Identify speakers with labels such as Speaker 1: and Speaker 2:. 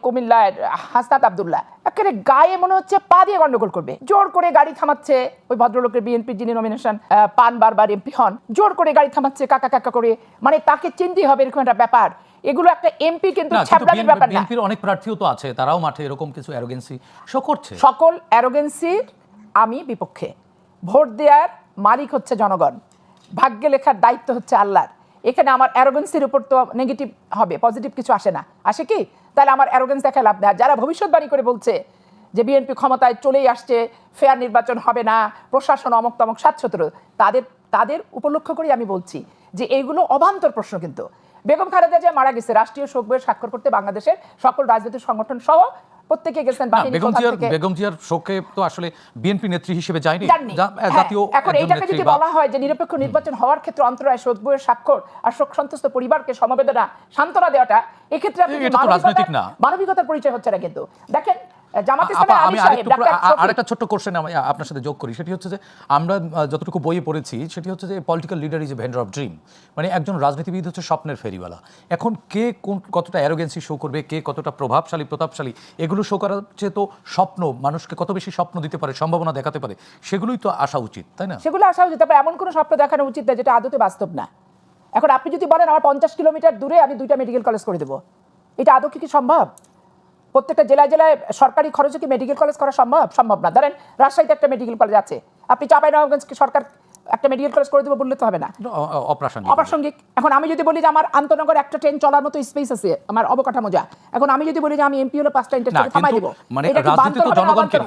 Speaker 1: কুমিল্লার হাসনাত আব্দুল্লাহ একেবারে গায়ে মনে হচ্ছে পা দিয়ে গন্ডগোল করবে, জোর করে গাড়ি থামাচ্ছে ওই ভদ্রলোকের বিএনপি যিনি নমিনেশন পান বারবার এমপি হন, জোর করে গাড়ি থামাচ্ছে কাকা কাকা করে, মানে তাকে চিনতেই হবে এরকম একটা ব্যাপার। এগুলো একটা এমপি কিন্তু ছ্যাবলামির ব্যাপার না।
Speaker 2: বিএনপির অনেক প্রার্থীও তো আছে, তারাও মাঠে এরকম কিছু অ্যারোগেন্সি শো করছে।
Speaker 1: সকল অ্যারোগেন্সির আমি বিপক্ষে। ভোট দেওয়ার মালিক হচ্ছে জনগণ, ভাগ্যে লেখার দায়িত্ব হচ্ছে আল্লাহর। এখানে আমার অ্যারোগেন্সির উপর তো নেগেটিভ হবে, পজিটিভ কিছু আসে না, আসে কি? তাহলে আমার অ্যারোগেন্স দেখা লাভ নেই। যারা ভবিষ্যৎবাণী করে বলছে যে বিএনপি ক্ষমতায় চলেই আসছে, ফেয়ার নির্বাচন হবে না, প্রশাসন অমক তমক স্বাচ্ছত্র, তাদের উপলক্ষ করে আমি বলছি যে এইগুলো অবান্তর প্রশ্ন। কিন্তু বেগম খালেদা জিয়া মারা গেছে, রাষ্ট্রীয় শোক বইয়ে স্বাক্ষর করতে বাংলাদেশের সকল রাজনৈতিক সংগঠন সহ প্রত্যেকে গেছেন।
Speaker 2: বেগম জিয়ার শোকে তো আসলে বিএনপি নেত্রী হিসেবে যায়নি, জাতীয়।
Speaker 1: এখন এইটাকে যদি বলা হয় যে নিরপেক্ষ নির্বাচন হওয়ার ক্ষেত্রে অন্তরায় শোক বইয়ের স্বাক্ষর আর শোক সন্তুষ্ট পরিবারকে সমবেদনা সান্ত্বনা দেওয়াটা, এক্ষেত্রে মানবিকতার পরিচয় হচ্ছে না। কিন্তু দেখেন
Speaker 2: আমি আরেকটা ছোট্ট কোশ্চেন আপনার সাথে যোগ করি, সেটি হচ্ছে যে আমরা যতটুকু বইয়ে পড়েছি সেটি হচ্ছে যে political leader is a vendor of dream, মানে একজন রাজনীতিবিদ হচ্ছে স্বপ্নের ফেরিওয়ালা। এখন কে কতটা অ্যারোগেন্সি শো করবে, কে কতটা প্রতাপশালী, এগুলো শো করার চেয়ে তো স্বপ্ন, মানুষকে কত বেশি স্বপ্ন দিতে পারে, সম্ভাবনা দেখাতে পারে, সেগুলোই তো আসা উচিত, তাই না?
Speaker 1: সেগুলো আসা উচিত। তারপর এমন কোনো স্বপ্ন দেখানো উচিত না যেটা আদতে বাস্তব না। এখন আপনি যদি বলেন আমার 50 কিলোমিটার দূরে আমি 2টা মেডিকেল কলেজ করে দেবো, এটা আদৌ কি সম্ভব? প্রত্যেকটা জেলায় জেলায় সরকারি খরচে কি মেডিকেল কলেজ করা সম্ভব না। ধরেন রাজশাহীতে একটা মেডিকেল কলেজ আছে, আপনি চাঁপাইনবাবগঞ্জকে সরকার একটা মেডিকেল কলেজ করে দেবো বললে তো হবে না, অপ্রাসঙ্গিক। এখন আমি যদি বলি যে আমার আন্তনগর একটা ট্রেন চলার মতো স্পেস আছে, আমার অবকাঠামো যা, এখন আমি যদি বলি যে আমি এমপি হলে 5টা ইন্টারস্টেট থামাই দেবো,
Speaker 2: মানে রাজনীতি তো জনগণকে